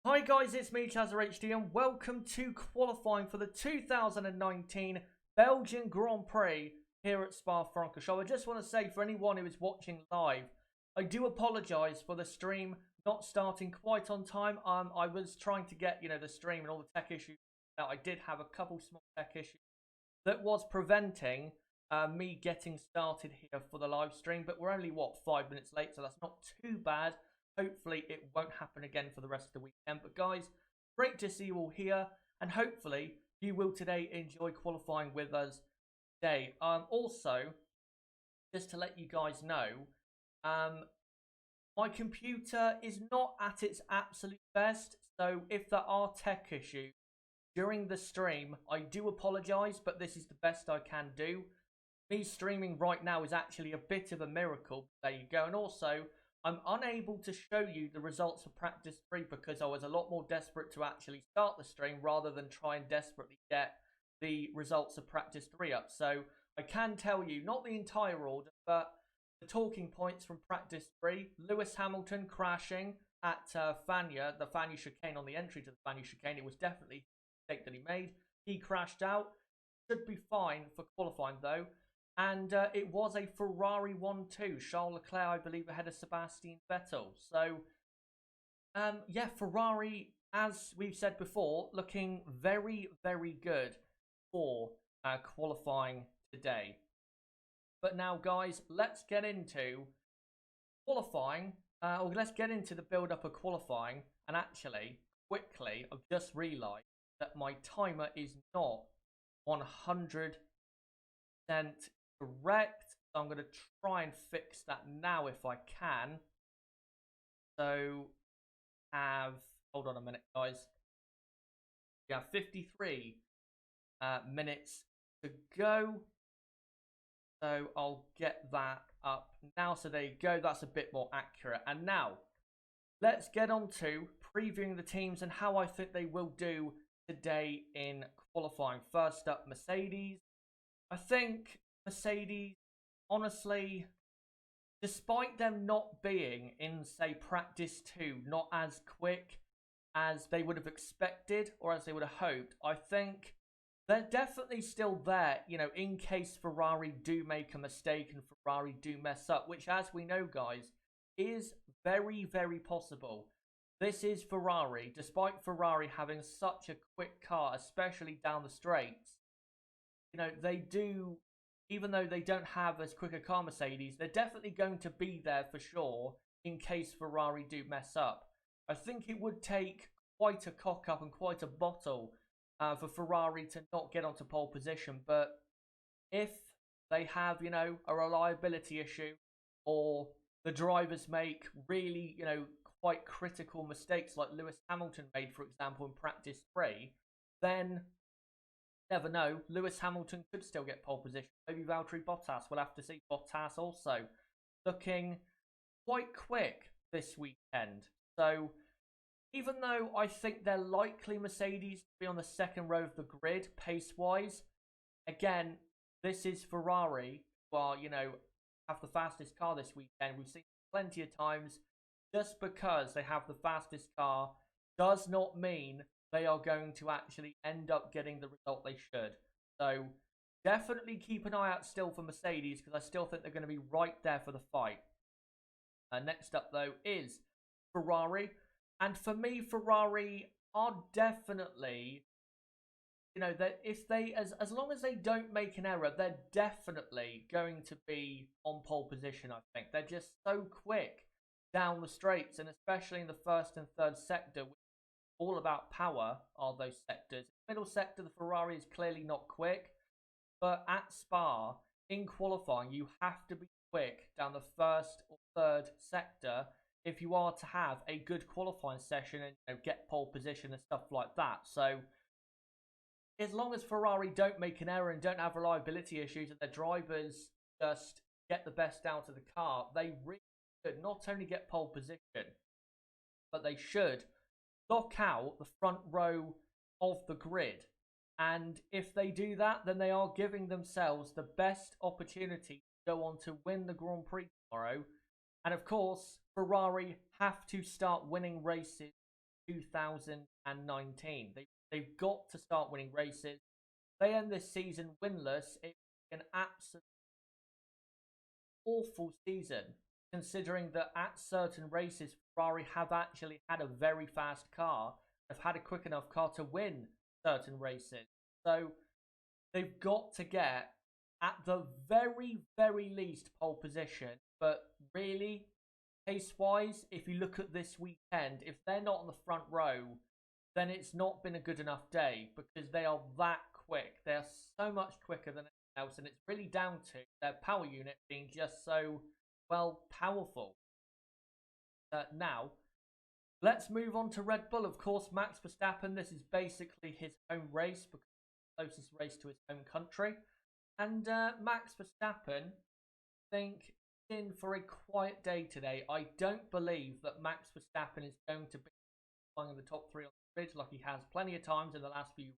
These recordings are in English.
Hi guys, it's me ChazzaHD and welcome to qualifying for the 2019 Belgian Grand Prix here at Spa Francorchamps. I just want to say for anyone who is watching live, I do apologise for the stream not starting quite on time. I was trying to get, the stream and all the tech issues out. I did have a couple small tech issues that was preventing me getting started here for the live stream, but we're only, 5 minutes late, so that's not too bad. Hopefully it won't happen again for the rest of the weekend. But guys, great to see you all here, and hopefully you will today enjoy qualifying with us today. Also, just to let you guys know, my computer is not at its absolute best, so if there are tech issues during the stream, I do apologise, but this is the best I can do. Me streaming right now is actually a bit of a miracle. There you go. And also, I'm unable to show you the results of practice 3 because I was a lot more desperate to actually start the stream rather than try and desperately get the results of practice 3 up. So I can tell you, not the entire order, but the talking points from practice 3. Lewis Hamilton crashing at the Fanya chicane on the entry to the Fanya chicane. It was definitely a mistake that he made. He crashed out. Should be fine for qualifying though. And it was a Ferrari 1-2. Charles Leclerc, I believe, ahead of Sebastian Vettel. So, yeah, Ferrari, as we've said before, looking very, very good for qualifying today. But now, guys, let's get into qualifying. Or let's get into the build-up of qualifying. And actually, quickly, I've just realised that my timer is not 100% correct, so I'm going to try and fix that now if I can. So hold on a minute guys, we have 53 minutes to go, so I'll get that up now. So there you go, that's a bit more accurate. And now let's get on to previewing the teams and how I think they will do today in qualifying. First up, Mercedes. I think Mercedes, honestly, despite them not being in, say, practice 2, not as quick as they would have expected or as they would have hoped, I think they're definitely still there, in case Ferrari do make a mistake and Ferrari do mess up, which, as we know, guys, is very, very possible. This is Ferrari. Despite Ferrari having such a quick car, especially down the straights, they do, even though they don't have as quick a car Mercedes, they're definitely going to be there for sure in case Ferrari do mess up. I think it would take quite a cock up and quite a bottle for Ferrari to not get onto pole position. But if they have, a reliability issue, or the drivers make really, quite critical mistakes like Lewis Hamilton made, for example, in practice 3, then never know, Lewis Hamilton could still get pole position. Maybe Valtteri Bottas, we'll have to see. Bottas also looking quite quick this weekend. So even though I think they're likely Mercedes to be on the second row of the grid pace-wise, again, this is Ferrari, who are, have the fastest car this weekend. We've seen plenty of times. Just because they have the fastest car does not mean they are going to actually end up getting the result they should. So definitely keep an eye out still for Mercedes, because I still think they're going to be right there for the fight. Next up, though, is Ferrari. And for me, Ferrari are definitely, that if they, as long as they don't make an error, they're definitely going to be on pole position, I think. They're just so quick down the straights, and especially in the first and third sector, which is all about power, are those sectors. Middle sector, the Ferrari is clearly not quick, but at Spa, in qualifying, you have to be quick down the first or third sector if you are to have a good qualifying session and get pole position and stuff like that. So as long as Ferrari don't make an error and don't have reliability issues and their drivers just get the best out of the car, they really should not only get pole position, but they should lock out the front row of the grid. And if they do that, then they are giving themselves the best opportunity to go on to win the Grand Prix tomorrow. And of course, Ferrari have to start winning races 2019. They've got to start winning races. They end this season winless. It's an absolute awful season, considering that at certain races, Ferrari have actually had a very fast car. They've had a quick enough car to win certain races. So they've got to get, at the very, very least, pole position. But really, pace-wise, if you look at this weekend, if they're not on the front row, then it's not been a good enough day, because they are that quick. They are so much quicker than anyone else, and it's really down to their power unit being just so, well, powerful. Now, let's move on to Red Bull. Of course, Max Verstappen, this is basically his home race, because it's the closest race to his home country. And Max Verstappen, I think, in for a quiet day today. I don't believe that Max Verstappen is going to be in the top 3 on the grid like he has plenty of times in the last few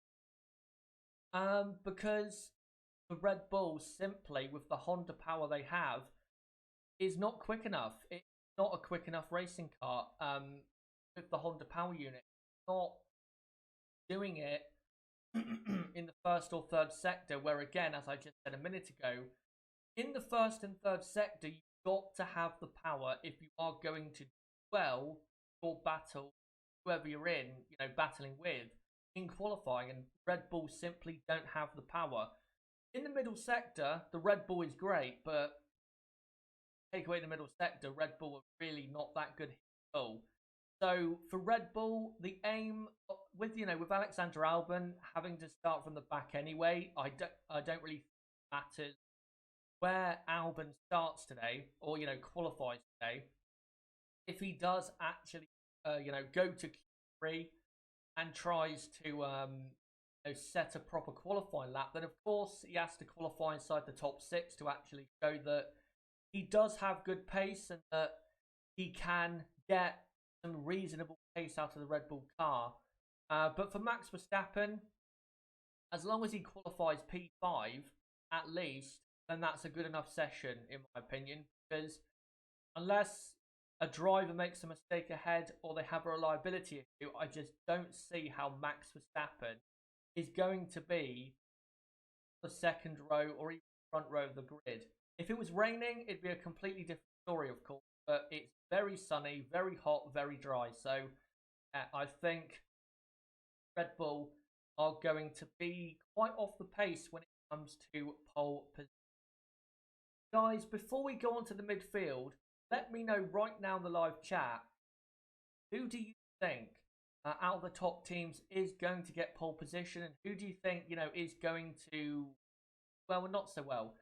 because the Red Bull, simply with the Honda power they have, is not quick enough. It's not a quick enough racing car with the Honda power unit. It's not doing it in the first or third sector, where again, as I just said a minute ago, in the first and third sector, you've got to have the power if you are going to do well your battle, whoever you're in, battling with in qualifying, and Red Bull simply don't have the power. In the middle sector, the Red Bull is great, but take away the middle sector, Red Bull are really not that good at all. So for Red Bull, the aim with Alexander Albon having to start from the back anyway, I don't really think it matters where Albon starts today or qualifies today. If he does actually go to Q3 and tries to set a proper qualifying lap, then of course he has to qualify inside the top 6 to actually show that he does have good pace and that he can get some reasonable pace out of the Red Bull car. But for Max Verstappen, as long as he qualifies P5 at least, then that's a good enough session in my opinion, because unless a driver makes a mistake ahead or they have a reliability issue, I just don't see how Max Verstappen is going to be the second row or even front row of the grid. If it was raining, it'd be a completely different story, of course, but it's very sunny, very hot, very dry. So I think Red Bull are going to be quite off the pace when it comes to pole position. Guys, before we go on to the midfield, let me know right now in the live chat, who do you think out of the top teams is going to get pole position, and who do you think, is going to, well, not so well?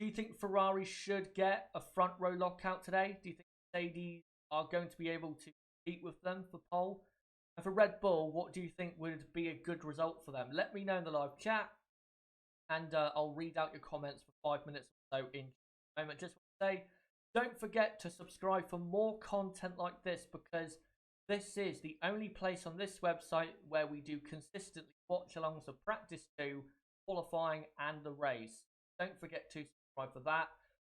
Do you think Ferrari should get a front row lockout today? Do you think Mercedes are going to be able to compete with them for pole? And for Red Bull, what do you think would be a good result for them? Let me know in the live chat, and I'll read out your comments for 5 minutes or so in a moment. Just want to say, don't forget to subscribe for more content like this, because this is the only place on this website where we do consistently watch-alongs of practice 2, qualifying and the race. Don't forget to subscribe for that.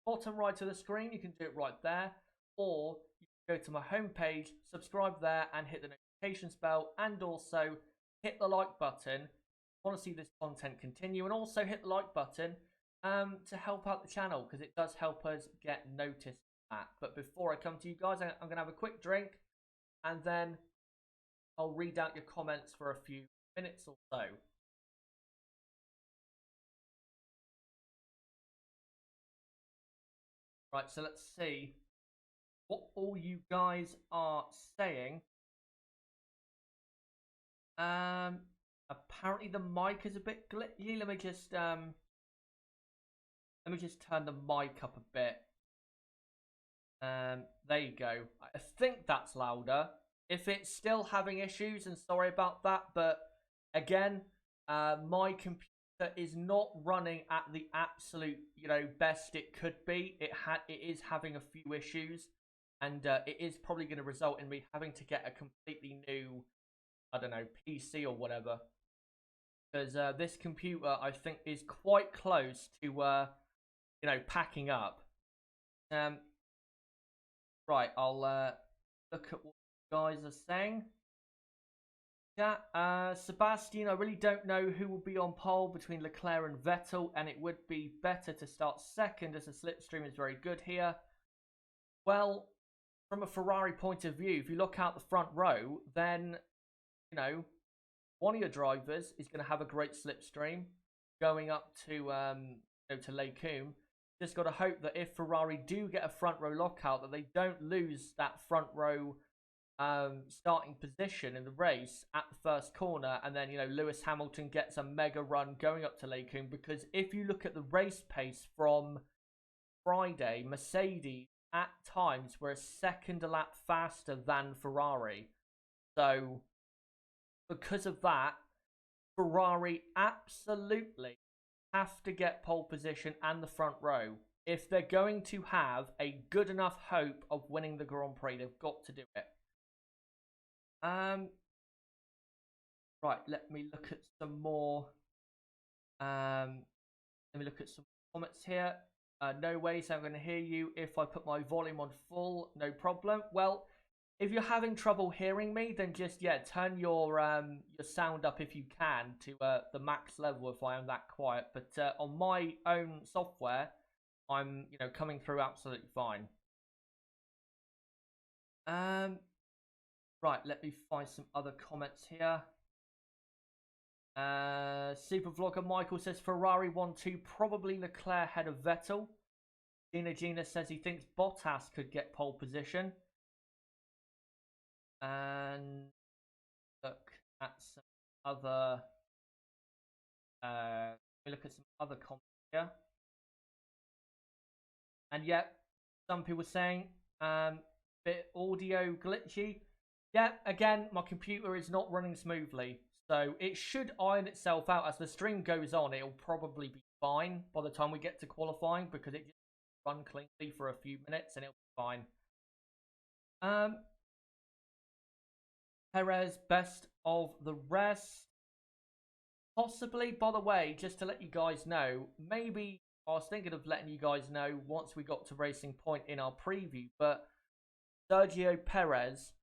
Bottom right of the screen, you can do it right there, or you can go to my homepage, subscribe there and hit the notifications bell, and also hit the like button if you want to see this content continue, and also hit the like button to help out the channel, because it does help us get noticed at. But before I come to you guys, I'm going to have a quick drink, and then I'll read out your comments for a few minutes or so. Right, so let's see what all you guys are saying. Apparently the mic is a bit glitchy. Let me just turn the mic up a bit. There you go. I think that's louder. If it's still having issues, and sorry about that, but again, my computer is not running at the absolute, best it could be. It is having a few issues, and it is probably going to result in me having to get a completely new, I don't know, PC or whatever, because this computer, I think, is quite close to, packing up. Right, I'll look at what you guys are saying. Yeah, Sebastian, I really don't know who will be on pole between Leclerc and Vettel, and it would be better to start second as the slipstream is very good here. Well, from a Ferrari point of view, if you look out the front row, then, you know, one of your drivers is going to have a great slipstream going up to Lake Coombe. Just got to hope that if Ferrari do get a front row lockout, that they don't lose that front row starting position in the race at the first corner, and then Lewis Hamilton gets a mega run going up to Lake Coombe. Because if you look at the race pace from Friday, Mercedes at times were a second a lap faster than Ferrari. So because of that, Ferrari absolutely have to get pole position and the front row. If they're going to have a good enough hope of winning the Grand Prix, they've got to do it. Right, let me look at some more. Let me look at some comments here. No ways I'm going to hear you if I put my volume on full. No problem. Well, if you're having trouble hearing me, then just turn your sound up if you can to the max level if I am that quiet. But on my own software, I'm coming through absolutely fine. Right, let me find some other comments here. Super Vlogger Michael says Ferrari 1-2, probably Leclerc ahead of Vettel. Gina says he thinks Bottas could get pole position. And look at some other. Let me look at some other comments here. And some people saying bit audio glitchy. Yeah, again, my computer is not running smoothly, so it should iron itself out as the stream goes on. It'll probably be fine by the time we get to qualifying because it just run cleanly for a few minutes and it'll be fine. Perez best of the rest. Possibly, by the way, just to let you guys know, maybe I was thinking of letting you guys know once we got to Racing Point in our preview, but Sergio Perez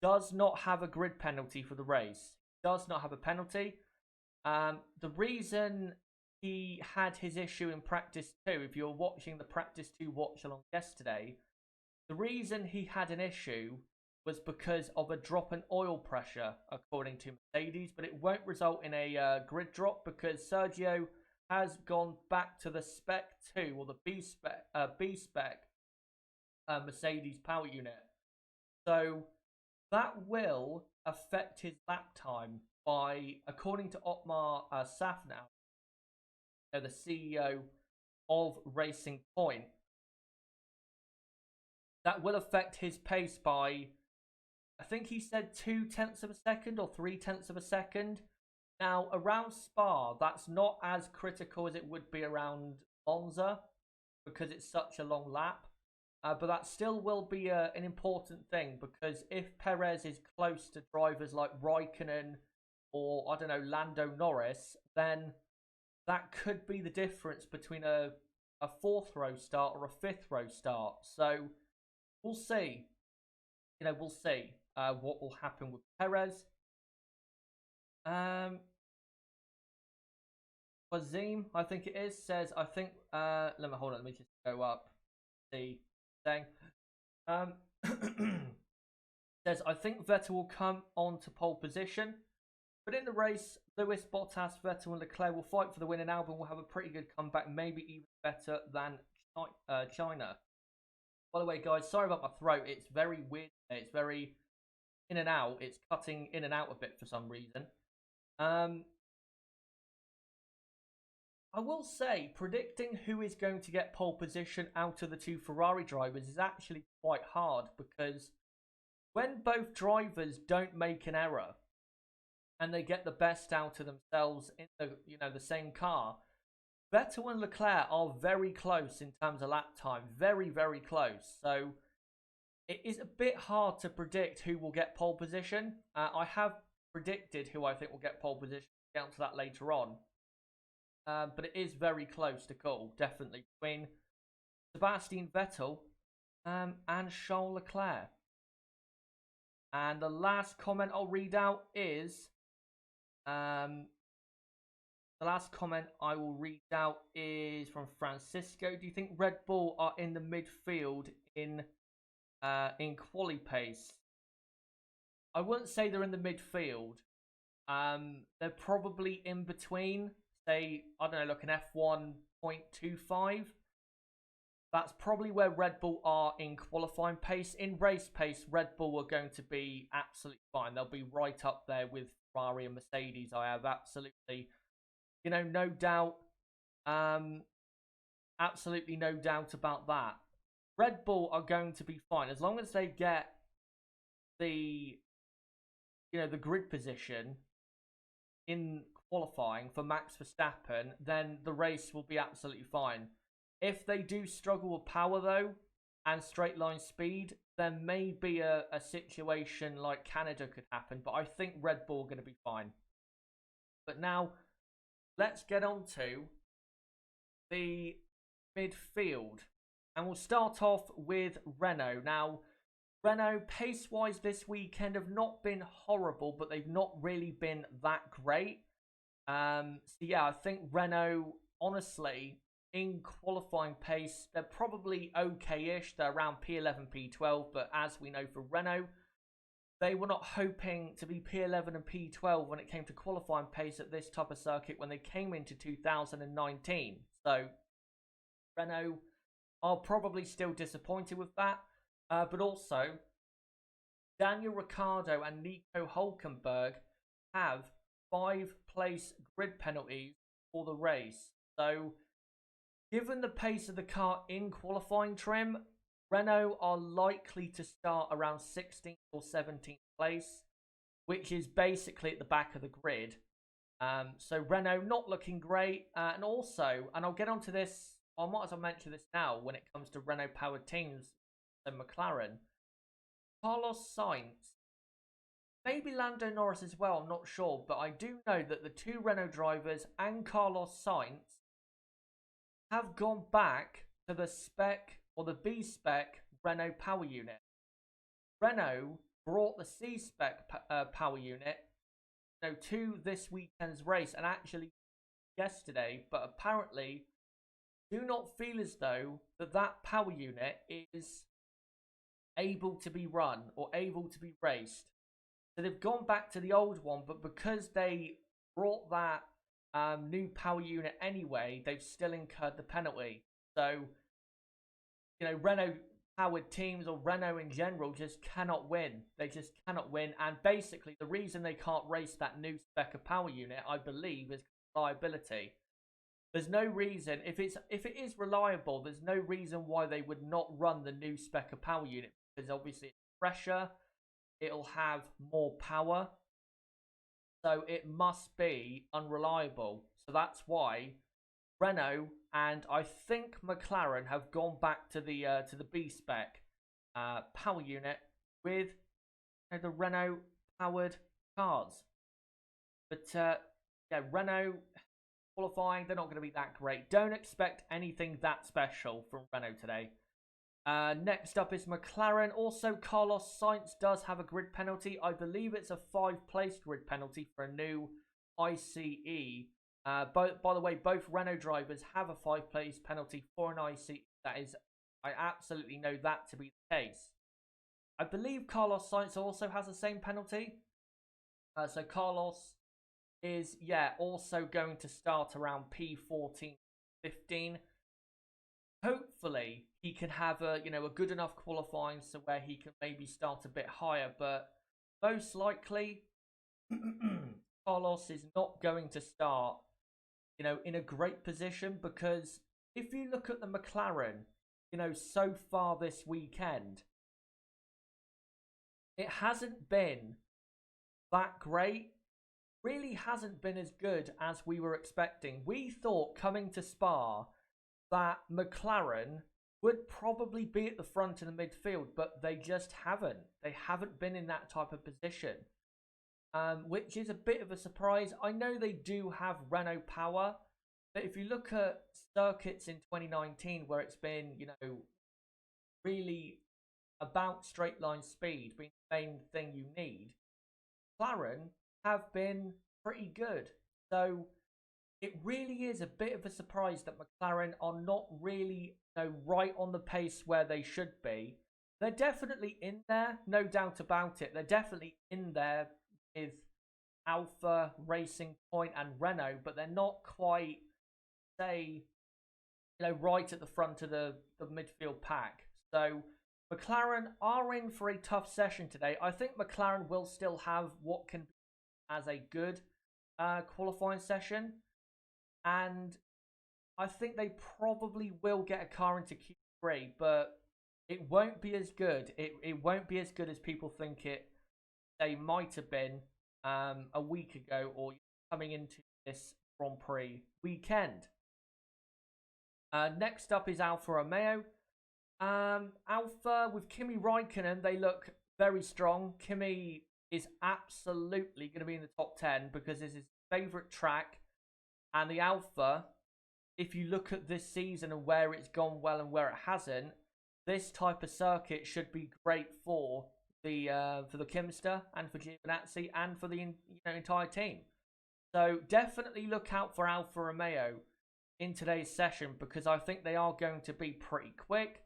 does not have a grid penalty for the race. Does not have a penalty. The reason he had his issue in practice 2, if you're watching the practice 2 watch along yesterday, the reason he had an issue was because of a drop in oil pressure, according to Mercedes, but it won't result in a grid drop because Sergio has gone back to the Spec 2 or the B spec Mercedes power unit. So that will affect his lap time by, according to Otmar Safnauer, the CEO of Racing Point, that will affect his pace by, I think he said 0.2 of a second or 0.3 of a second. Now, around Spa, that's not as critical as it would be around Monza because it's such a long lap. But that still will be an important thing because if Perez is close to drivers like Raikkonen or, I don't know, Lando Norris, then that could be the difference between a 4th row start or a 5th row start. So we'll see. We'll see what will happen with Perez. Wazim, I think it is, says, I think, let me just go up. See. Saying, says, I think Vettel will come on to pole position, but in the race, Lewis, Bottas, Vettel and Leclerc will fight for the win and Albon will have a pretty good comeback, maybe even better than China. By the way, guys, sorry about my throat. It's very weird. It's very in and out. It's cutting in and out a bit for some reason. I will say, predicting who is going to get pole position out of the 2 Ferrari drivers is actually quite hard because when both drivers don't make an error and they get the best out of themselves in the same car, Vettel and Leclerc are very close in terms of lap time, very, very close. So it is a bit hard to predict who will get pole position. I have predicted who I think will get pole position. We'll get onto that later on. But it is very close to call, definitely, between Sebastian Vettel and Charles Leclerc. And the last comment I'll read out is the last comment I will read out is from Francisco. Do you think Red Bull are in the midfield in quali pace? I wouldn't say they're in the midfield. They're probably in between. Say, I don't know, like an F1.25. That's probably where Red Bull are in qualifying pace. In race pace, Red Bull are going to be absolutely fine. They'll be right up there with Ferrari and Mercedes. I have absolutely, no doubt. Absolutely no doubt about that. Red Bull are going to be fine as long as they get the grid position in qualifying for Max Verstappen, then the race will be absolutely fine. If they do struggle with power though and straight line speed, then maybe a situation like Canada could happen, but I think Red Bull are going to be fine. But now let's get on to the midfield, and we'll start off with Renault. Now Renault, pace-wise this weekend, have not been horrible, but they've not really been that great. So yeah, I think Renault, honestly, in qualifying pace, they're probably okay-ish. They're around P11, P12, but as we know for Renault, they were not hoping to be P11 and P12 when it came to qualifying pace at this type of circuit when they came into 2019. So Renault are probably still disappointed with that. But also, Daniel Ricciardo and Nico Hülkenberg have 5-place grid penalties for the race. So, given the pace of the car in qualifying trim, Renault are likely to start around 16th or 17th place, which is basically at the back of the grid. So Renault not looking great. And I'll get onto this, I might as well mention this now when it comes to Renault powered teams and McLaren. Carlos Sainz, maybe Lando Norris as well, I'm not sure, but I do know that the two Renault drivers and Carlos Sainz have gone back to the spec or the B spec Renault power unit. Renault brought the C spec power unit to this weekend's race and actually yesterday, but apparently do not feel as though that power unit is able to be run or able to be raced. So they've gone back to the old one, but because they brought that new power unit anyway, they've still incurred the penalty. So, Renault powered teams or Renault in general just cannot win. They just cannot win. And basically the reason they can't race that new spec of power unit, I believe, is reliability. There's no reason, if it is reliable, there's no reason why they would not run the new spec of power unit, because obviously it's fresher, it'll have more power, so it must be unreliable. So that's why Renault and I think McLaren have gone back to the B spec power unit with the Renault powered cars. But yeah, Renault qualifying, they're not going to be that great. Don't expect anything that special from Renault today. Next up is McLaren. Also, Carlos Sainz does have a grid penalty. I believe it's a 5-place grid penalty for a new ICE. By the way, both Renault drivers have a 5-place penalty for an ICE. That is, I absolutely know that to be the case. I believe Carlos Sainz also has the same penalty. So Carlos is, also going to start around P14, 15. Hopefully, he can have a good enough qualifying so where he can maybe start a bit higher, but most likely, Carlos is not going to start, in a great position, because if you look at the McLaren, so far this weekend, it hasn't been that great. Really hasn't been as good as we were expecting. We thought coming to Spa that McLaren would probably be at the front in the midfield, but they just haven't. They haven't been in that type of position, which is a bit of a surprise. I know they do have Renault power, but if you look at circuits in 2019 where it's been, really about straight line speed being the main thing you need, McLaren have been pretty good. So it really is a bit of a surprise that McLaren are not really, right on the pace where they should be. They're definitely in there, no doubt about it. They're definitely in there with Alfa, Racing Point, and Renault, but they're not quite, say, right at the front of the midfield pack. So McLaren are in for a tough session today. I think McLaren will still have what can be as a good qualifying session, and I think they probably will get a car into Q3, but it won't be as good. It won't be as good as people think they might have been a week ago or coming into this Grand Prix weekend. Next up is Alfa Romeo. Alfa with Kimi Raikkonen, they look very strong. Kimi is absolutely going to be in the top 10 because this is his favourite track. And the Alfa, if you look at this season and where it's gone well and where it hasn't, this type of circuit should be great for the Kimster and for Giovinazzi and for the entire team. So definitely look out for Alfa Romeo in today's session because I think they are going to be pretty quick.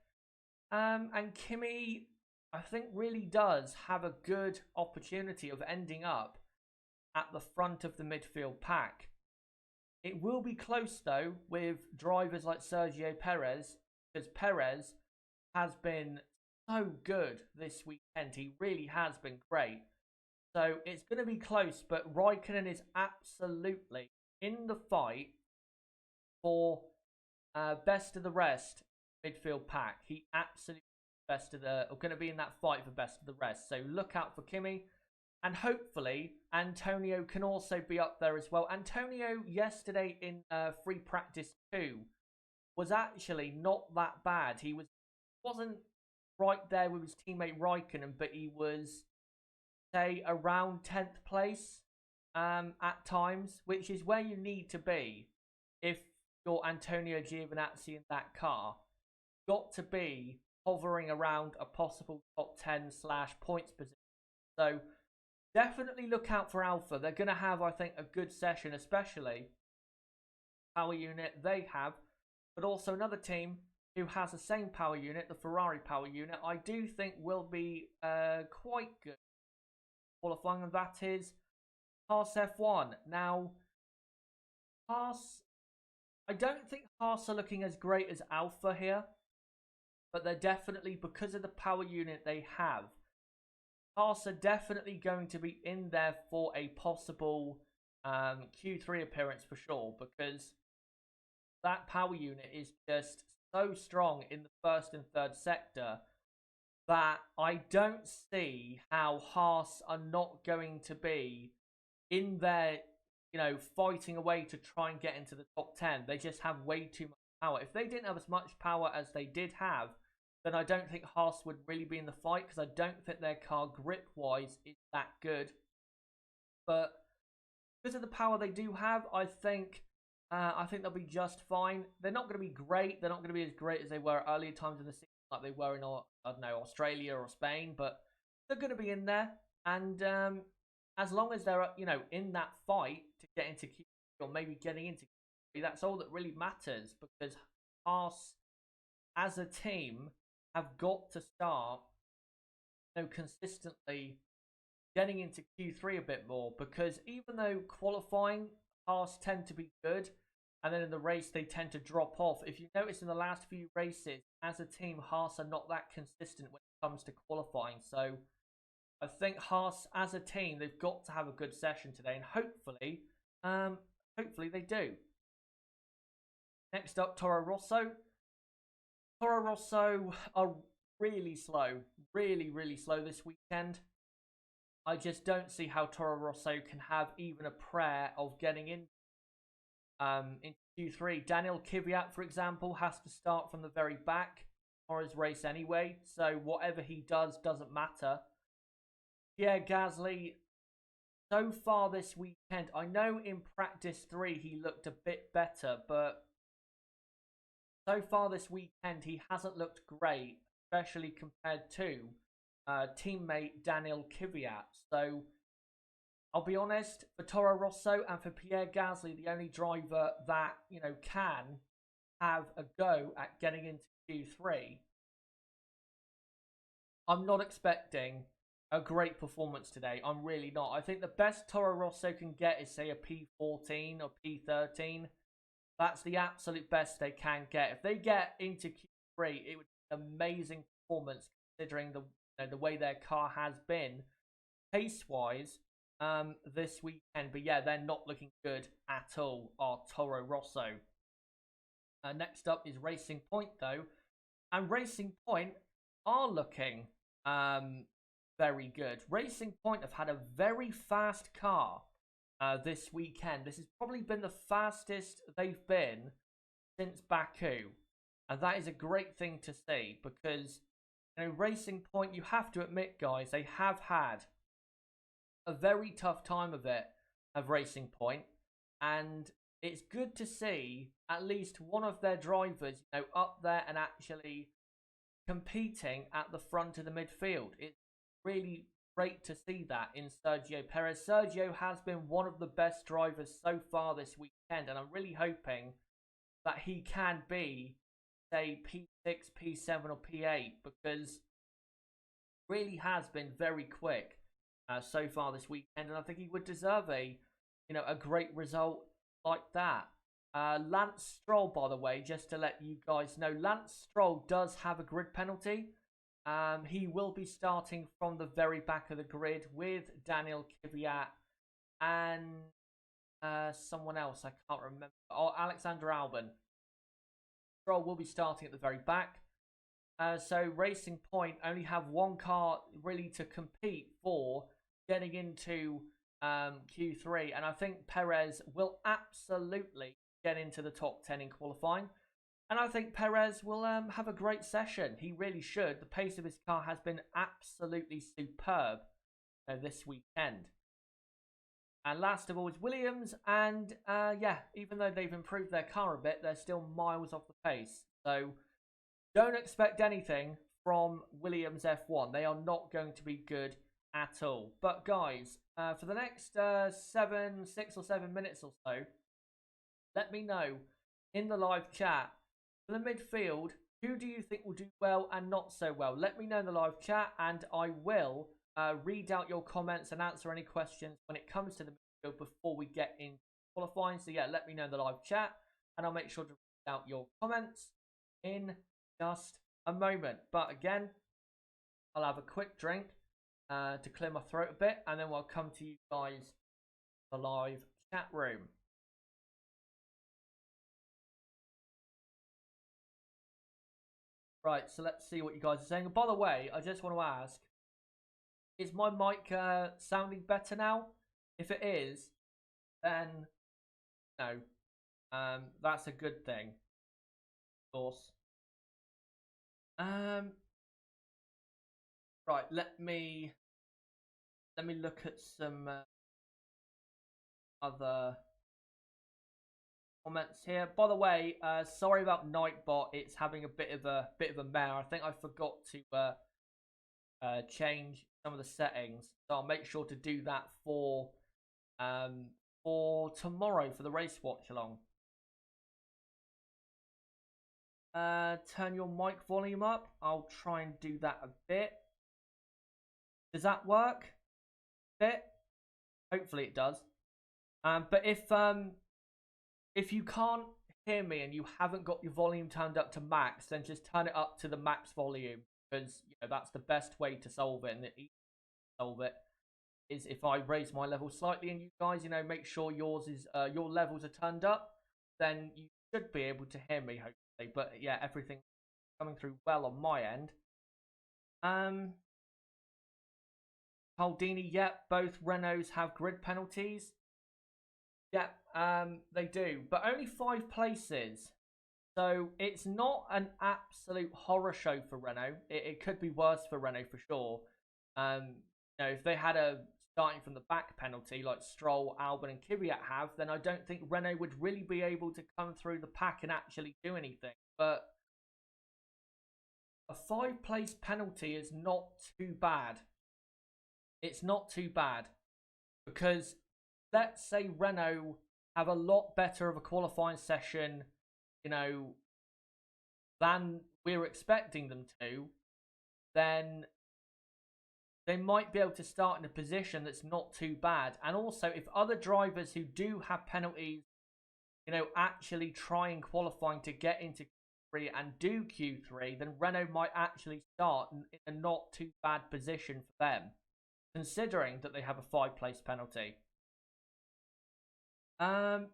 And Kimi, I think, really does have a good opportunity of ending up at the front of the midfield pack. It will be close, though, with drivers like Sergio Perez, because Perez has been so good this weekend. He really has been great. So it's going to be close, but Raikkonen is absolutely in the fight for best of the rest midfield pack. He absolutely going to be in that fight for best of the rest. So look out for Kimi. And hopefully, Antonio can also be up there as well. Antonio, yesterday in free practice 2, was actually not that bad. He wasn't right there with his teammate Raikkonen, but he was, say, around 10th place at times, which is where you need to be if you're Antonio Giovinazzi in that car. Got to be hovering around a possible top 10/points position. So definitely look out for Alfa. They're going to have, I think, a good session, especially power unit they have, but also another team who has the same power unit, the Ferrari power unit, I do think will be quite good qualifying, and that is Haas F1. Now, Haas, I don't think Haas are looking as great as Alfa here, but they're definitely, because of the power unit they have, Haas are definitely going to be in there for a possible Q3 appearance for sure, because that power unit is just so strong in the first and third sector that I don't see how Haas are not going to be in there, fighting away to try and get into the top 10. They just have way too much power. If they didn't have as much power as they did have, then I don't think Haas would really be in the fight because I don't think their car grip-wise is that good. But because of the power they do have, I think they'll be just fine. They're not going to be great. They're not going to be as great as they were at earlier times in the season, like they were in, Australia or Spain. But they're going to be in there. And as long as they're, in that fight to get into Q3 or maybe getting into Q3, that's all that really matters, because Haas, as a team, have got to start, consistently getting into Q3 a bit more, because even though qualifying, Haas tend to be good, and then in the race they tend to drop off. If you notice in the last few races, as a team, Haas are not that consistent when it comes to qualifying. So I think Haas, as a team, they've got to have a good session today, and hopefully they do. Next up, Toro Rosso. Toro Rosso are really slow, really slow this weekend. I just don't see how Toro Rosso can have even a prayer of getting in Q3. Daniel Kvyat, for example, has to start from the very back for his race anyway, so whatever he does doesn't matter. Pierre Gasly, so far this weekend, I know in practice 3 he looked a bit better, but so far this weekend he hasn't looked great. especially compared to teammate Daniel Kvyat. So I'll be honest, for Toro Rosso and for Pierre Gasly, the only driver that can have a go at getting into Q3, I'm not expecting a great performance today. I'm really not. I think the best Toro Rosso can get is, say, a P14 or P13. That's the absolute best they can get. If they get into Q3, it would be an amazing performance considering the way their car has been pace-wise this weekend. But yeah, they're not looking good at all, our Toro Rosso. Next up is Racing Point, though. And Racing Point are looking very good. Racing Point have had a very fast car this weekend. This has probably been the fastest they've been since Baku. And that is a great thing to see because, Racing Point, you have to admit, guys, they have had a very tough time of Racing Point. And it's good to see at least one of their drivers, up there and actually competing at the front of the midfield. It's really great to see that in Sergio Perez. Sergio has been one of the best drivers so far this weekend, and I'm really hoping that he can be, say, P6, P7 or P8, because really has been very quick so far this weekend, and I think he would deserve a great result like that. Lance Stroll, by the way, just to let you guys know, Lance Stroll does have a grid penalty. He will be starting from the very back of the grid with Daniel Kvyat and someone else, I can't remember. Oh, Alexander Albon. Stroll will be starting at the very back. So Racing Point only have one car really to compete for getting into Q3, and I think Perez will absolutely get into the top 10 in qualifying, and I think Perez will have a great session. He really should. The pace of his car has been absolutely superb this weekend. And last of all is Williams, and yeah, even though they've improved their car a bit, they're still miles off the pace. So don't expect anything from Williams F1. They are not going to be good at all. But guys, for the next 6 or 7 minutes or so, let me know in the live chat, for the midfield, who do you think will do well and not so well? Let me know in the live chat, and I will read out your comments and answer any questions when it comes to the midfield before we get into qualifying. So yeah, let me know in the live chat, and I'll make sure to read out your comments in just a moment. But again, I'll have a quick drink to clear my throat a bit, and then we'll come to you guys in the live chat room. Right, so let's see what you guys are saying. And by the way, I just want to ask, is my mic sounding better now? If it is, then no. That's a good thing, of course. Right, let me look at some other comments here. By the way, sorry about Nightbot. It's having a bit of a mare. I think I forgot to change some of the settings, so I'll make sure to do that for tomorrow for the race watch along. Turn your mic volume up. I'll try and do that a bit. Does that work? A bit? Hopefully it does. But if you can't hear me and you haven't got your volume turned up to max, then just turn it up to the max volume, because that's the best way to solve it. And the easiest to solve it is if I raise my level slightly, and you guys, make sure yours is your levels are turned up, then you should be able to hear me, hopefully. But yeah, everything's coming through well on my end. Haldini, yep, both Renaults have grid penalties. Yep, they do, but only 5 places. So it's not an absolute horror show for Renault. It could be worse for Renault for sure. If they had a starting from the back penalty like Stroll, Albon and Kvyat have, then I don't think Renault would really be able to come through the pack and actually do anything. But a 5-place penalty is not too bad. It's not too bad because let's say Renault have a lot better of a qualifying session, you know, than we're expecting them to, then they might be able to start in a position that's not too bad. And also, if other drivers who do have penalties, you know, actually try in qualifying to get into Q3 and do Q3, then Renault might actually start in a not too bad position for them, considering that they have a 5-place penalty. Mike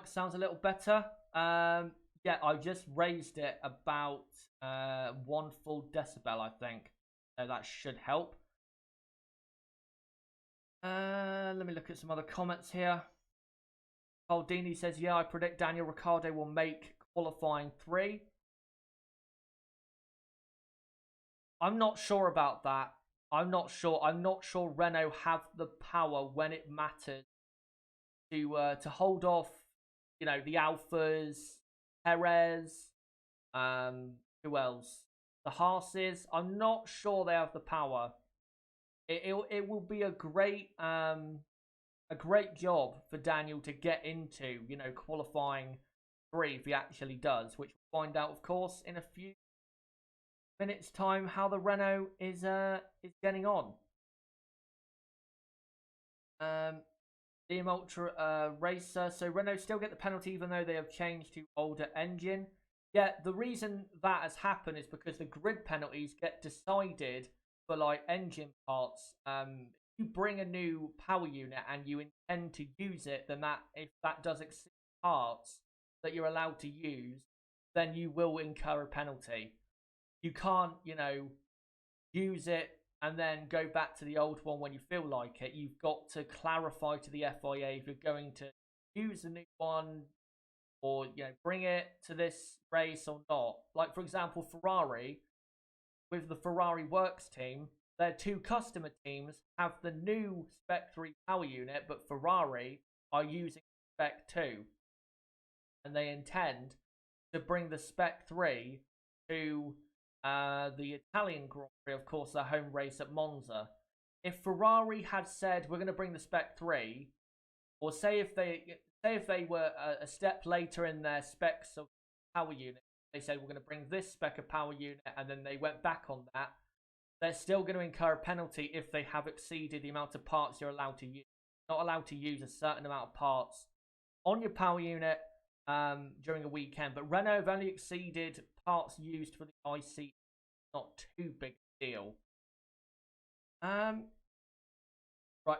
sounds a little better. Yeah, I just raised it about 1 full decibel, I think. So that should help. Let me look at some other comments here. Baldini says, yeah, I predict Daniel Ricciardo will make qualifying 3. I'm not sure about that. I'm not sure Renault have the power when it matters to hold off, you know, the Alphas, Perez, who else? The Haases. I'm not sure they have the power. It will be a great job for Daniel to get into, you know, qualifying 3 if he actually does, which we'll find out, of course, in a few minutes' time how the Renault is getting on. The Ultra Racer. So Renault still get the penalty even though they have changed to older engine. Yeah, the reason that has happened is because the grid penalties get decided for like engine parts. If you bring a new power unit and you intend to use it, then if that does exceed parts that you're allowed to use, then you will incur a penalty. You can't, you know, use it and then go back to the old one when you feel like it. You've got to clarify to the FIA if you're going to use a new one or, you know, bring it to this race or not. Like, for example, Ferrari, with the Ferrari Works team, their 2 customer teams have the new Spec 3 power unit, but Ferrari are using Spec 2. And they intend to bring the Spec 3 to the Italian Grand Prix, of course, their home race at Monza. If Ferrari had said we're going to bring the Spec 3, or say if they were a step later in their specs of power unit, they said we're going to bring this spec of power unit, and then they went back on that, they're still going to incur a penalty if they have exceeded the amount of parts you're allowed to use. Not allowed to use a certain amount of parts on your power unit during a weekend, but Renault have only exceeded parts used for the IC. Not too big a deal. Right,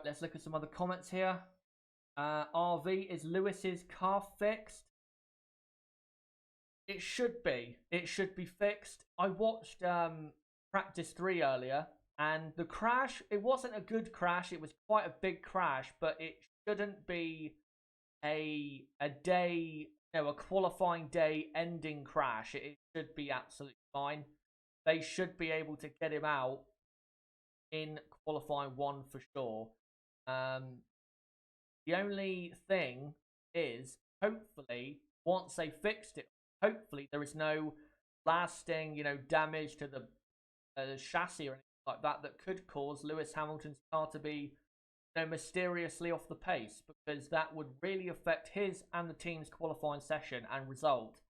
let's look at some other comments here. RV, is Lewis's car fixed? It should be. It should be fixed. I watched practice 3 earlier, and the crash, it wasn't a good crash. It was quite a big crash, but it shouldn't be a day, you know, a qualifying day ending crash. It should be absolutely fine. They should be able to get him out in qualifying 1 for sure. The only thing is, hopefully, once they fixed it, hopefully there is no lasting, you know, damage to the chassis or anything like that that could cause Lewis Hamilton's car to be, you know, mysteriously off the pace, because that would really affect his and the team's qualifying session and result.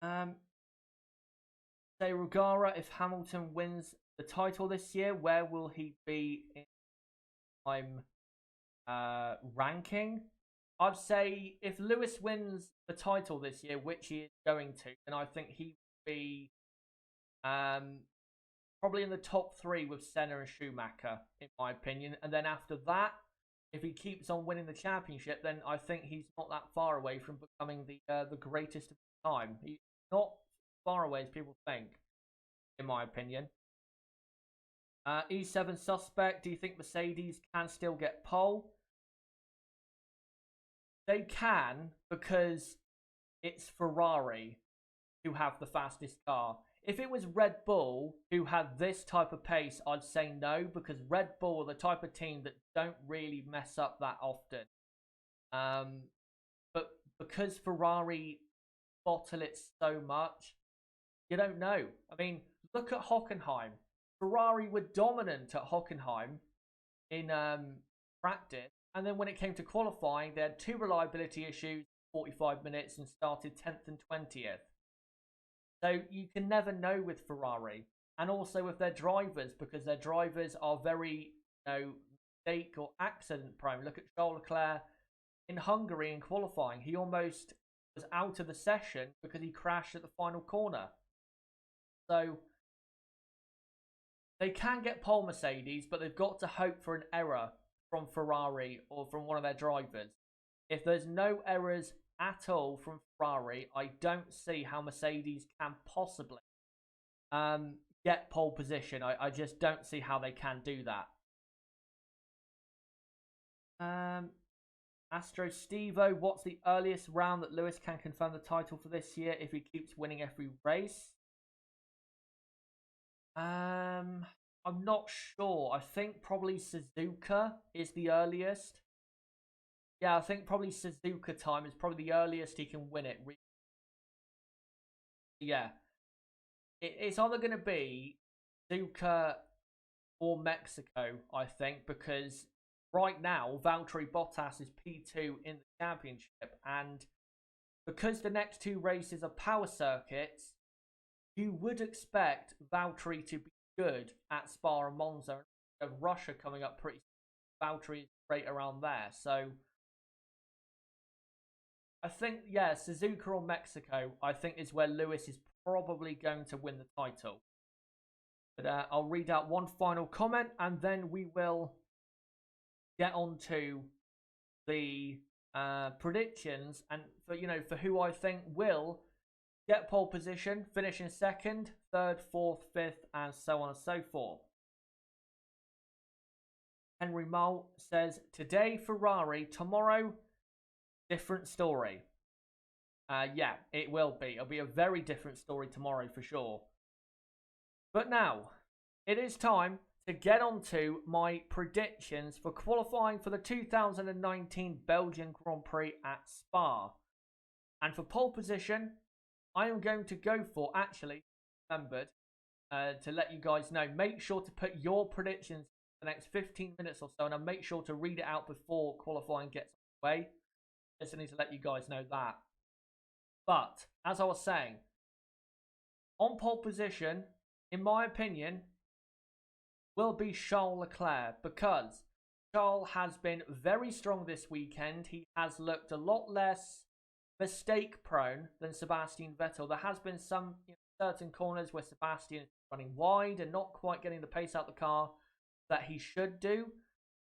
Say Rugara, if Hamilton wins the title this year, where will he be in time ranking? I'd say if Lewis wins the title this year, which he is going to, then I think he would be probably in the top 3 with Senna and Schumacher, in my opinion. And then after that, if he keeps on winning the championship, then I think he's not that far away from becoming the greatest of the time. He's not far away as people think, in my opinion. E7 suspect, do you think Mercedes can still get pole? They can, because it's Ferrari who have the fastest car. If it was Red Bull who had this type of pace, I'd say no, because Red Bull are the type of team that don't really mess up that often. But because Ferrari bottle it so much? You don't know. I mean, look at Hockenheim. Ferrari were dominant at Hockenheim in practice, and then when it came to qualifying, they had 2 reliability issues, 45 minutes, and started 10th and 20th. So you can never know with Ferrari, and also with their drivers, because their drivers are very, mistake or accident prone. Look at Charles Leclerc in Hungary in qualifying. He almost was out of the session because he crashed at the final corner. So they can get pole Mercedes, but they've got to hope for an error from Ferrari or from one of their drivers. If there's no errors at all from Ferrari, I don't see how Mercedes can possibly get pole position. I just don't see how they can do that. Astro Stevo, what's the earliest round that Lewis can confirm the title for this year if he keeps winning every race? I'm not sure. I think probably Suzuka is the earliest. Yeah, I think probably Suzuka time is probably the earliest he can win it. Yeah. It's either going to be Suzuka or Mexico, I think, because right now Valtteri Bottas is P2 in the championship, and because the next 2 races are power circuits, you would expect Valtteri to be good at Spa and Monza. And Russia coming up pretty soon. Valtteri is right around there. So I think, yeah, Suzuka or Mexico, I think is where Lewis is probably going to win the title. But I'll read out one final comment and then we will get on to the predictions and for who I think will get pole position, finish in 2nd, 3rd, 4th, 5th, and so on and so forth. Henry Mole says, today Ferrari, tomorrow different story. Yeah, it will be. It'll be a very different story tomorrow for sure. But now, it is time to get on to my predictions for qualifying for the 2019 Belgian Grand Prix at Spa. And for pole position, I am going to go for, actually, remembered, to let you guys know, make sure to put your predictions for the next 15 minutes or so, and I'll make sure to read it out before qualifying gets away. Just need to let you guys know that. But, as I was saying, on pole position, in my opinion, will be Charles Leclerc, because Charles has been very strong this weekend. He has looked a lot less mistake prone than Sebastian Vettel. There has been some certain corners where Sebastian is running wide and not quite getting the pace out the car that he should do.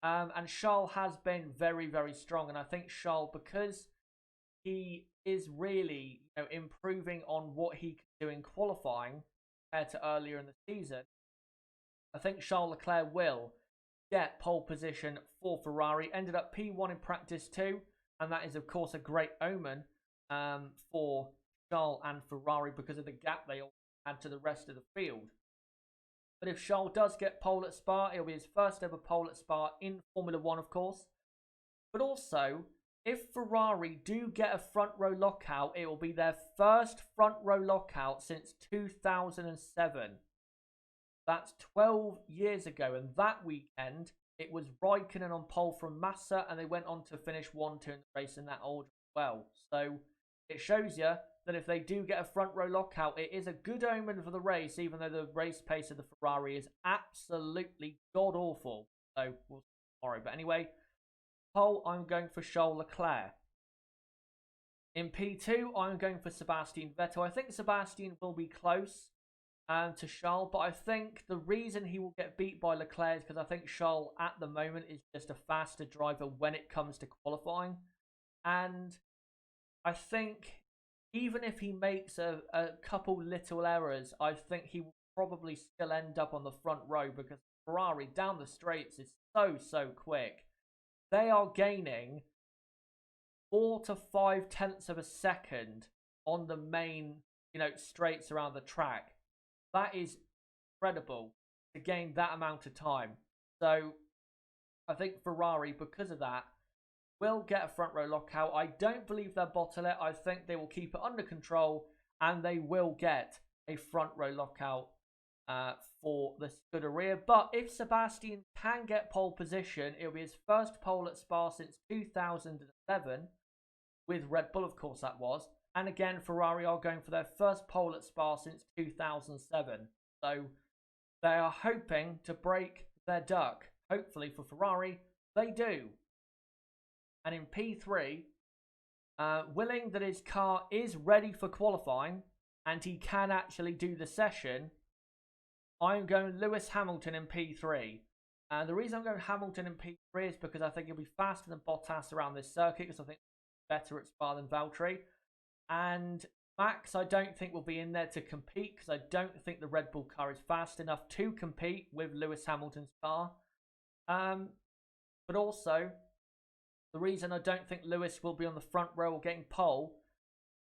And Charles has been very, very strong. And I think Charles, because he is really improving on what he can do in qualifying compared to earlier in the season, I think Charles Leclerc will get pole position for Ferrari. Ended up P1 in practice too, and that is of course a great omen for Charles and Ferrari because of the gap they all had to the rest of the field. But if Charles does get pole at Spa, it'll be his first ever pole at Spa in Formula 1, of course. But also, if Ferrari do get a front row lockout, it will be their first front row lockout since 2007. That's 12 years ago, and that weekend it was Raikkonen on pole from Massa, and they went on to finish 1-2 in the race in that order as well. So it shows you that if they do get a front row lockout, it is a good omen for the race, even though the race pace of the Ferrari is absolutely god awful. So we'll see tomorrow. But anyway, pole, I'm going for Charles Leclerc. In P2, I'm going for Sebastian Vettel. I think Sebastian will be close to Charles, but I think the reason he will get beat by Leclerc is because I think Charles at the moment is just a faster driver when it comes to qualifying. And I think even if he makes a couple little errors, I think he will probably still end up on the front row because Ferrari down the straights is so quick. They are gaining 4 to 5 tenths of a second on the main, straights around the track. That is incredible to gain that amount of time. So I think Ferrari, because of that, will get a front row lockout. I don't believe they'll bottle it. I think they will keep it under control, and they will get a front row lockout for the Scuderia. But if Sebastian can get pole position, it'll be his first pole at Spa since 2011, with Red Bull, of course, that was. And again, Ferrari are going for their first pole at Spa since 2007. So they are hoping to break their duck. Hopefully for Ferrari, they do. And in P3, willing that his car is ready for qualifying and he can actually do the session, I'm going Lewis Hamilton in P3. And the reason I'm going Hamilton in P3 is because I think he'll be faster than Bottas around this circuit, because I think he's better at Spa than Valtteri. And Max, I don't think will be in there to compete, because I don't think the Red Bull car is fast enough to compete with Lewis Hamilton's car. But also, the reason I don't think Lewis will be on the front row or getting pole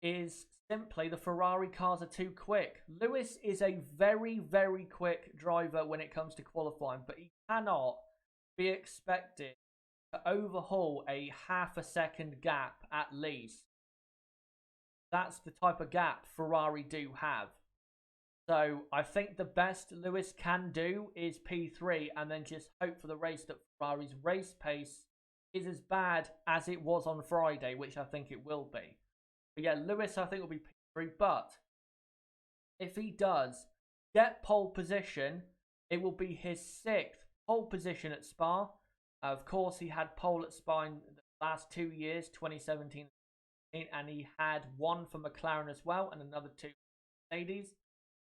is simply the Ferrari cars are too quick. Lewis is a very, very quick driver when it comes to qualifying, but he cannot be expected to overhaul a half a second gap at least. That's the type of gap Ferrari do have. So I think the best Lewis can do is P3, and then just hope for the race that Ferrari's race pace is as bad as it was on Friday, which I think it will be. But yeah, Lewis I think will be P3, but if he does get pole position, it will be his 6th pole position at Spa. Of course, he had pole at Spa in the last 2 years, 2017, and he had one for McLaren as well, and another 2 for Mercedes.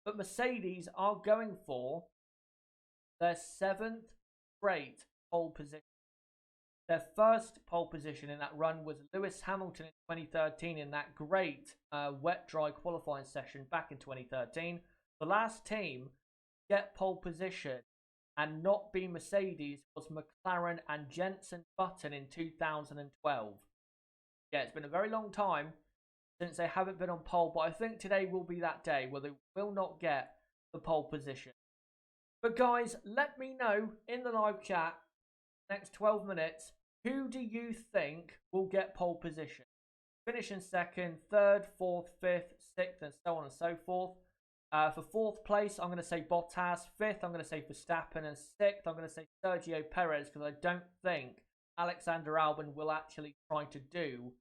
But Mercedes are going for their 7th straight pole position. Their first pole position in that run was Lewis Hamilton in 2013 in that great wet-dry qualifying session back in 2013. The last team to get pole position and not be Mercedes was McLaren and Jenson Button in 2012. Yeah, it's been a very long time since they haven't been on pole, but I think today will be that day where they will not get the pole position. But guys, let me know in the live chat next 12 minutes, who do you think will get pole position? Finish in 2nd, 3rd, 4th, 5th, 6th, and so on and so forth. For 4th place, I'm going to say Bottas. 5th, I'm going to say Verstappen. And 6th, I'm going to say Sergio Perez, because I don't think Alexander Albon will actually try to do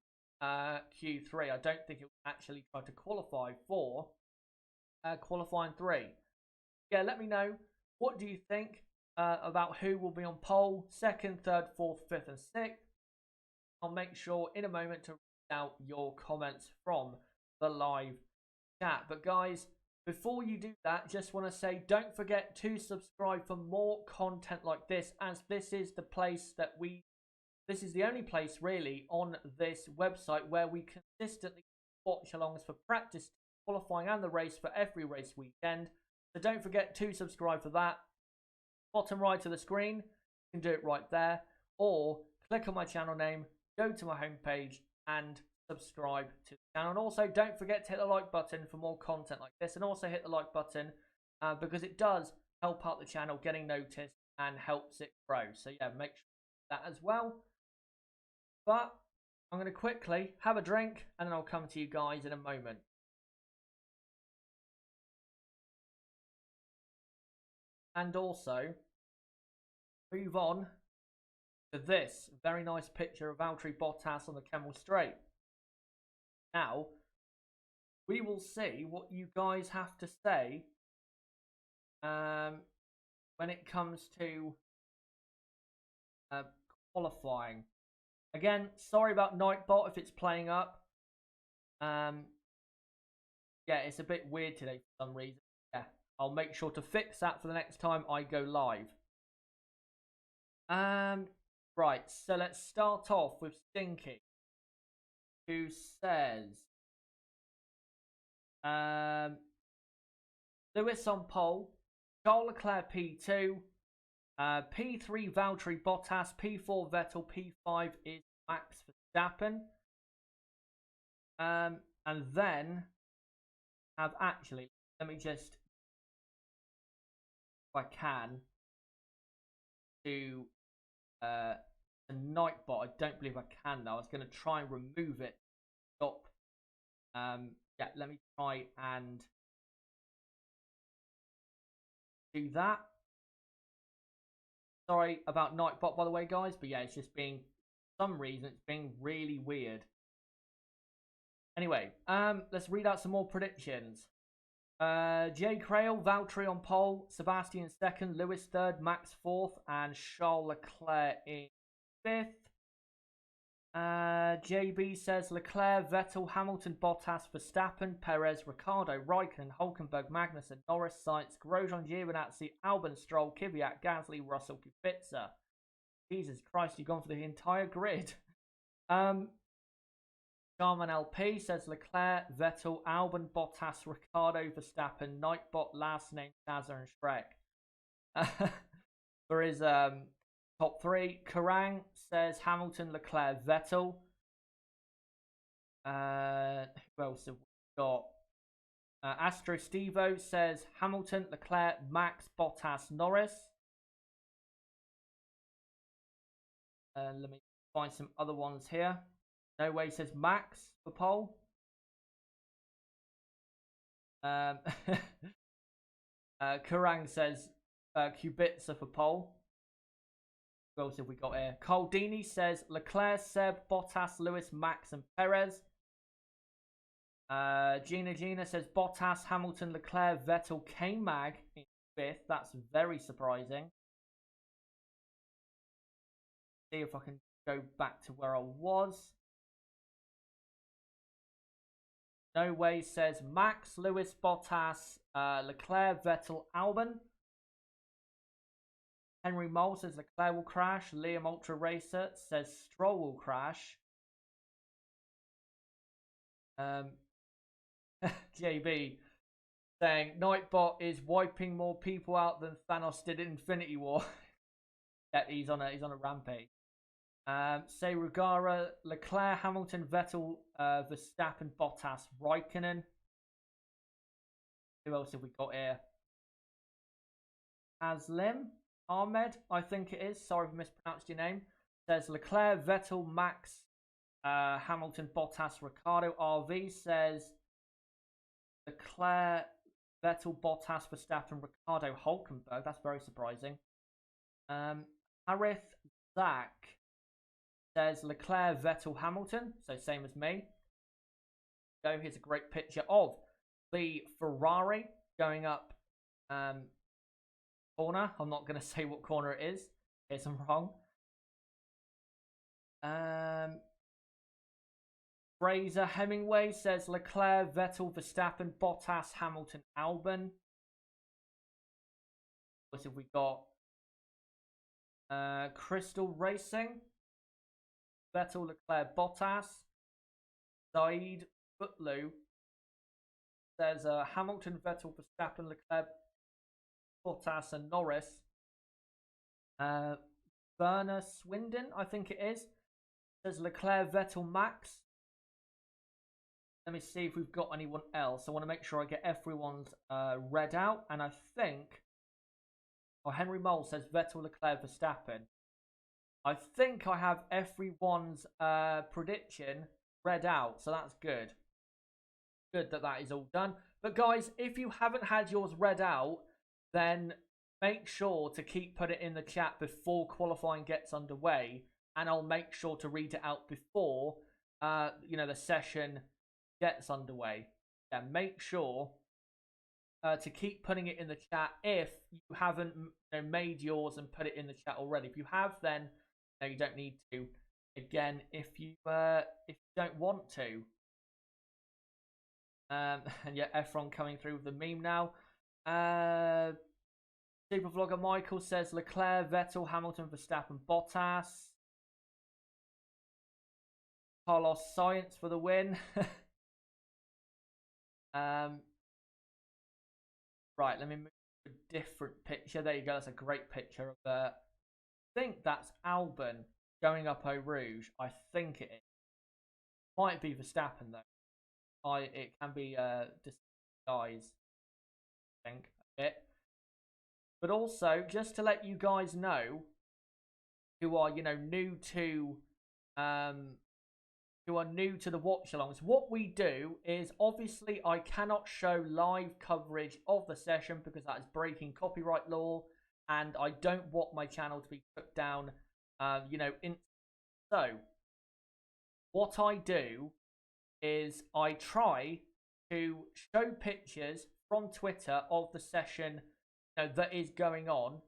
Q3. I don't think it will actually try to qualify for qualifying 3. Yeah, let me know. What do you think about who will be on pole? 2nd, 3rd, 4th, 5th, and 6th. I'll make sure in a moment to read out your comments from the live chat. But guys, before you do that, just want to say don't forget to subscribe for more content like this, as this is the place that this is the only place really on this website where we consistently watch alongs for practice, qualifying, and the race for every race weekend. So don't forget to subscribe for that. Bottom right of the screen, you can do it right there, or click on my channel name, go to my homepage and subscribe to the channel. And also don't forget to hit the like button for more content like this, and also hit the like button because it does help out the channel getting noticed and helps it grow. So yeah, make sure that as well. But I'm going to quickly have a drink and then I'll come to you guys in a moment. And also move on to this very nice picture of Valtteri Bottas on the Kemmel Straight. Now, we will see what you guys have to say when it comes to qualifying. Again, sorry about Nightbot if it's playing up. Yeah, it's a bit weird today for some reason. Yeah, I'll make sure to fix that for the next time I go live. Right, so let's start off with Stinky, who says Lewis on pole, Charles Leclerc P2, P3 Valtteri Bottas, P4 Vettel, P5 is Max Verstappen. And then have actually, let me just, if I can, to the Nightbot. I don't believe I can though. I was going to try and remove it. Stop. Yeah, let me try and do that. Sorry about Nightbot, by the way, guys. But yeah, it's just being, for some reason, it's being really weird. Anyway, let's read out some more predictions. Jay Crail, Valtteri on pole, Sebastian second, Lewis third, Max fourth, and Charles Leclerc in fifth. JB says Leclerc, Vettel, Hamilton, Bottas, Verstappen, Perez, Ricciardo, Raikkonen, Hulkenberg, Magnussen, Norris, Sainz, Grosjean, Giovinazzi, Albon, Stroll, Kvyat, Gasly, Russell, Kubica. Jesus Christ, you've gone for the entire grid. Sharman LP says Leclerc, Vettel, Albon, Bottas, Ricciardo, Verstappen, Nightbot, last name Shazza and Shrek. For his top three, Kerrang says Hamilton, Leclerc, Vettel. Who else have we got? Astro Stevo says Hamilton, Leclerc, Max, Bottas, Norris. Let me find some other ones here. No Way says Max for pole. Kerrang says Kubica for pole. Who else have we got here? Cole Dini says Leclerc, Seb, Bottas, Lewis, Max, and Perez. Gina says Bottas, Hamilton, Leclerc, Vettel, K-Mag in fifth. That's very surprising. See if I can go back to where I was. No Way says Max, Lewis, Bottas, Leclerc, Vettel, Albon. Henry Mole says Leclerc will crash. Liam Ultra Racer says Stroll will crash. JB saying Nightbot is wiping more people out than Thanos did in Infinity War. Yeah, he's on a rampage. Say Rugara, Leclerc, Hamilton, Vettel, Verstappen, Bottas, Raikkonen. Who else have we got here? Aslim Ahmed, I think it is. Sorry if I mispronounced your name. Says Leclerc, Vettel, Max, Hamilton, Bottas, Ricciardo. RV says Leclerc, Vettel, Bottas, Verstappen, Ricciardo, Hulkenberg. That's very surprising. Harith Zach says Leclerc, Vettel, Hamilton. So same as me. So here's a great picture of the Ferrari going up corner. I'm not going to say what corner it is in case I'm wrong. Fraser Hemingway says Leclerc, Vettel, Verstappen, Bottas, Hamilton, Albon. What have we got? Crystal Racing, Vettel, Leclerc, Bottas. Saeed Footlow says Hamilton, Vettel, Verstappen, Leclerc, Bottas, and Norris. Werner Swindon, I think it is, says Leclerc, Vettel, Max. Let me see if we've got anyone else. I want to make sure I get everyone's read out. And I think, Henry Mole says Vettel, Leclerc, Verstappen. I think I have everyone's prediction read out. So that's good. Good that is all done. But guys, if you haven't had yours read out, then make sure to keep putting it in the chat before qualifying gets underway. And I'll make sure to read it out before, the session gets underway. Yeah, make sure to keep putting it in the chat if you haven't made yours and put it in the chat already. If you have, then you don't need to. Again, if you don't want to. And yeah, Efron coming through with the meme now. Super Vlogger Michael says Leclerc, Vettel, Hamilton, Verstappen, Bottas. Carlos Sainz for the win. Right, let me move to a different picture. There you go. That's a great picture of I think that's Albon going up Eau Rouge. I think it is. Might be Verstappen though. It can be disguised, I think, a bit. But also, just to let you guys know, who are, you know, new to the watch-alongs, what we do is, obviously I cannot show live coverage of the session because that is breaking copyright law, and I don't want my channel to be put down, you know, so what I do is I try to show pictures from Twitter of the session, you know, that is going on.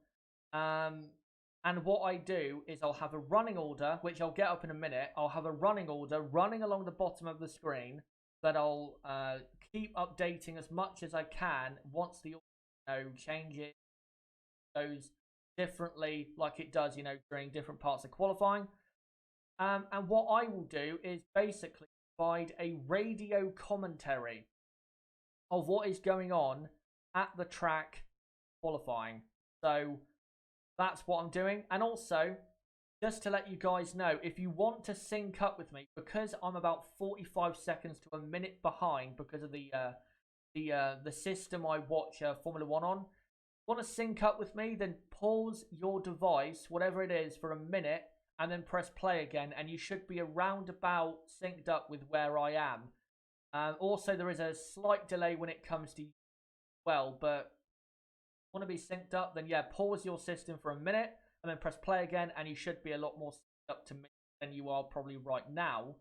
And what I do is I'll have a running order, which I'll get up in a minute. I'll have a running order running along the bottom of the screen that I'll keep updating as much as I can once the order changes, goes differently like it does, you know, during different parts of qualifying. And what I will do is basically provide a radio commentary of what is going on at the track qualifying. So that's what I'm doing. And also, just to let you guys know, if you want to sync up with me, because I'm about 45 seconds to a minute behind because of the system I watch Formula 1 on, want to sync up with me, then pause your device, whatever it is, for a minute, and then press play again, and you should be around about synced up with where I am. Also, there is a slight delay when it comes to well, but want to be synced up, then yeah, pause your system for a minute and then press play again, and you should be a lot more synced up to me than you are probably right now.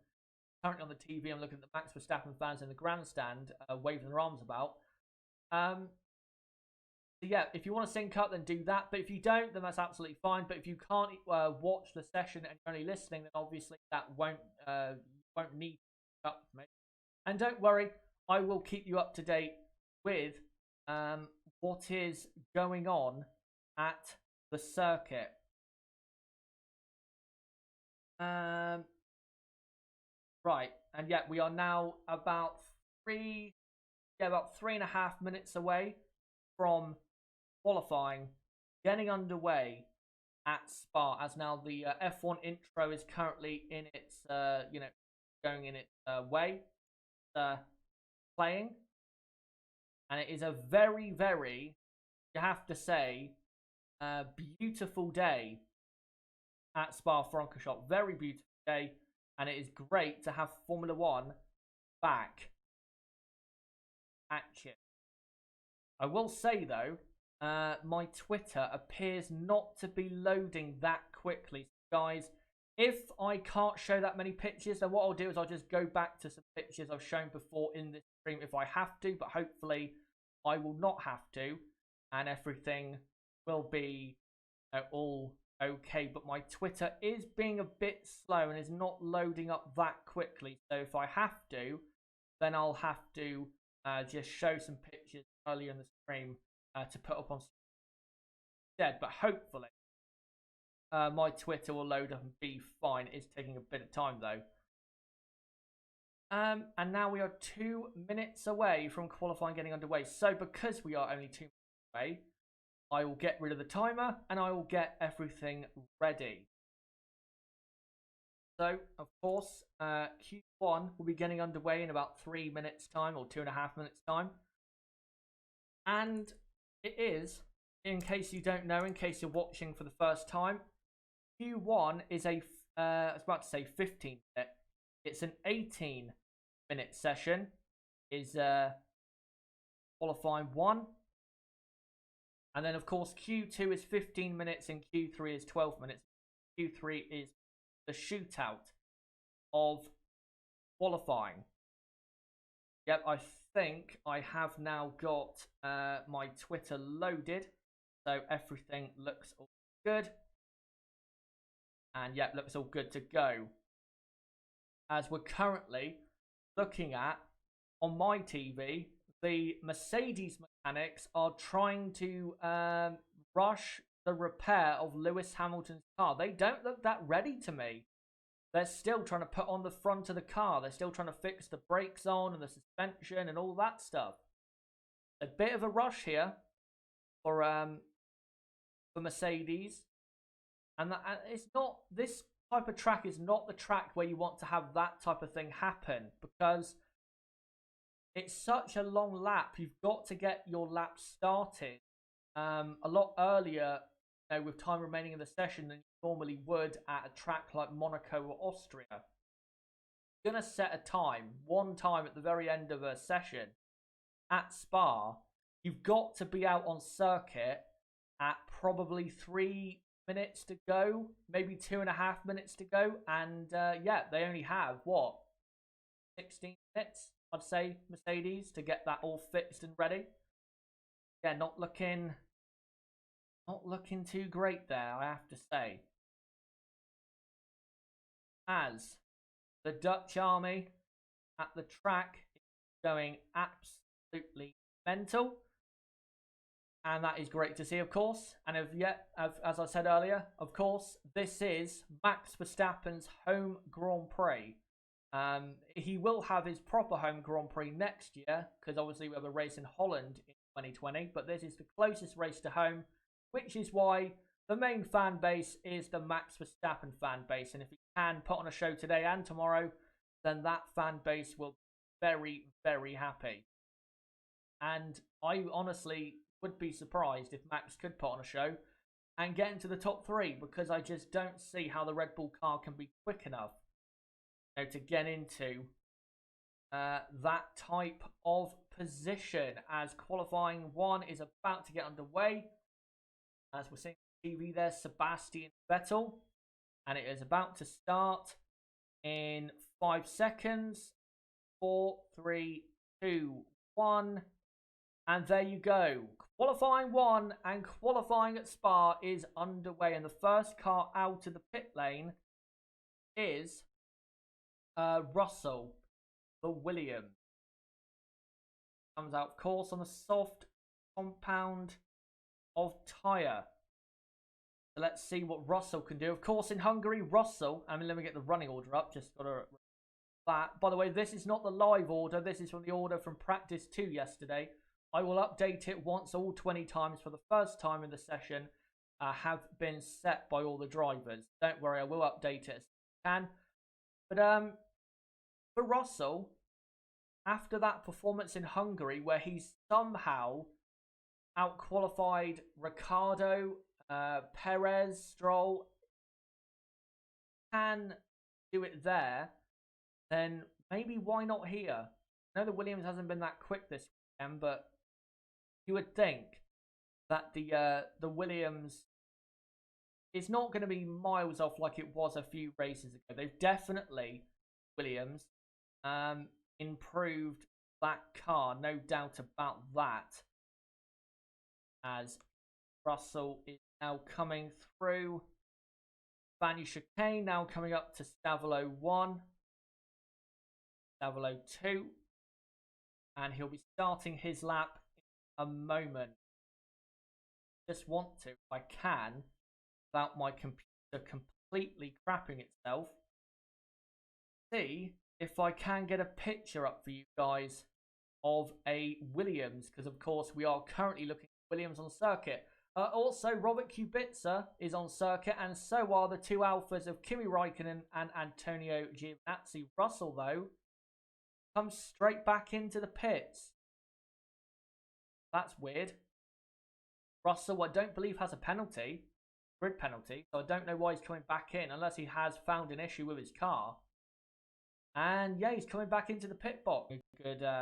Currently on the TV, I'm looking at the Max Verstappen fans in the grandstand waving their arms about. So yeah, if you want to sync up, then do that. But if you don't, then that's absolutely fine. But if you can't watch the session and you're only listening, then obviously that won't need to sync up with me. And don't worry, I will keep you up to date with what is going on at the circuit. Right, and yeah, we are now about 3.5 minutes away from qualifying getting underway at Spa, as now the F1 intro is currently in its you know, going in its way, playing, and it is a very, very, you have to say, beautiful day at Spa Francorchamps. Very beautiful day, and it is great to have Formula 1 back at you. I will say though, my Twitter appears not to be loading that quickly. So guys, if I can't show that many pictures, then what I'll do is I'll just go back to some pictures I've shown before in this stream if I have to, but hopefully I will not have to, and everything will be all okay. But my Twitter is being a bit slow and is not loading up that quickly, so if I have to, then I'll have to just show some pictures earlier in the stream to put up on instead. But hopefully my Twitter will load up and be fine. It's taking a bit of time though. And now we are 2 minutes away from qualifying getting underway. So because we are only 2 minutes away, I will get rid of the timer and I will get everything ready. So, of course, Q1 will be getting underway in about 3 minutes time, or 2.5 minutes time. And it is, in case you don't know, in case you're watching for the first time, Q1 is I was about to say 15 minute. It's an 18-minute session. Is qualifying 1. And then, of course, Q2 is 15 minutes and Q3 is 12 minutes. Q3 is the shootout of qualifying. Yep, I think I have now got my Twitter loaded. So everything looks all good. And yep, looks all good to go. As we're currently looking at, on my TV, the Mercedes mechanics are trying to rush the repair of Lewis Hamilton's car. They don't look that ready to me. They're still trying to put on the front of the car. They're still trying to fix the brakes on and the suspension and all that stuff. A bit of a rush here for Mercedes. And it's not, this type of track is not the track where you want to have that type of thing happen, because it's such a long lap. You've got to get your lap started a lot earlier with time remaining in the session than you normally would at a track like Monaco or Austria. You're going to set a time, one time at the very end of a session at Spa. You've got to be out on circuit at probably 3 minutes to go, maybe 2.5 minutes to go. And yeah, they only have, what, 16 minutes, I'd say, Mercedes, to get that all fixed and ready. Yeah, not looking too great there, I have to say. As the Dutch army at the track is going absolutely mental. And that is great to see, of course. And as I said earlier, of course, this is Max Verstappen's home Grand Prix. He will have his proper home Grand Prix next year, because obviously we have a race in Holland in 2020. But this is the closest race to home, which is why the main fan base is the Max Verstappen fan base. And if he can put on a show today and tomorrow, then that fan base will be very, very happy. And I honestly would be surprised if Max could put on a show and get into the top 3, because I just don't see how the Red Bull car can be quick enough, to get into that type of position, as qualifying 1 is about to get underway. As we're seeing on TV there, Sebastian Vettel, and it is about to start in 5 seconds. 4, 3, 2, 1. And there you go. Qualifying 1 and qualifying at Spa is underway. And the first car out of the pit lane is Russell, the Williams. Comes out, of course, on the soft compound of tyre. So let's see what Russell can do. Of course, in Hungary, Russell, let me get the running order up. Just got to that. By the way, this is not the live order. This is from the order from practice 2 yesterday. I will update it once all 20 times for the first time in the session have been set by all the drivers. Don't worry, I will update it as I can. But for Russell, after that performance in Hungary, where he somehow outqualified Ricciardo, Perez, Stroll, can do it there, then maybe why not here? I know the Williams hasn't been that quick this weekend, but you would think that the Williams is not going to be miles off like it was a few races ago. They've definitely, Williams, improved that car, no doubt about that. As Russell is now coming through Fanny Chicane, now coming up to Stavolo 1, Stavolo 2, and he'll be starting his lap a moment. Just want to, if I can, without my computer completely crapping itself, see if I can get a picture up for you guys of a Williams, because of course we are currently looking at Williams on circuit. Also, Robert Kubica is on circuit, and so are the 2 Alphas of Kimi Raikkonen and Antonio Giovinazzi. Russell, though, comes straight back into the pits. That's weird. Russell, I don't believe, has a penalty, grid penalty, so I don't know why he's coming back in, unless he has found an issue with his car. And yeah, he's coming back into the pit box. Good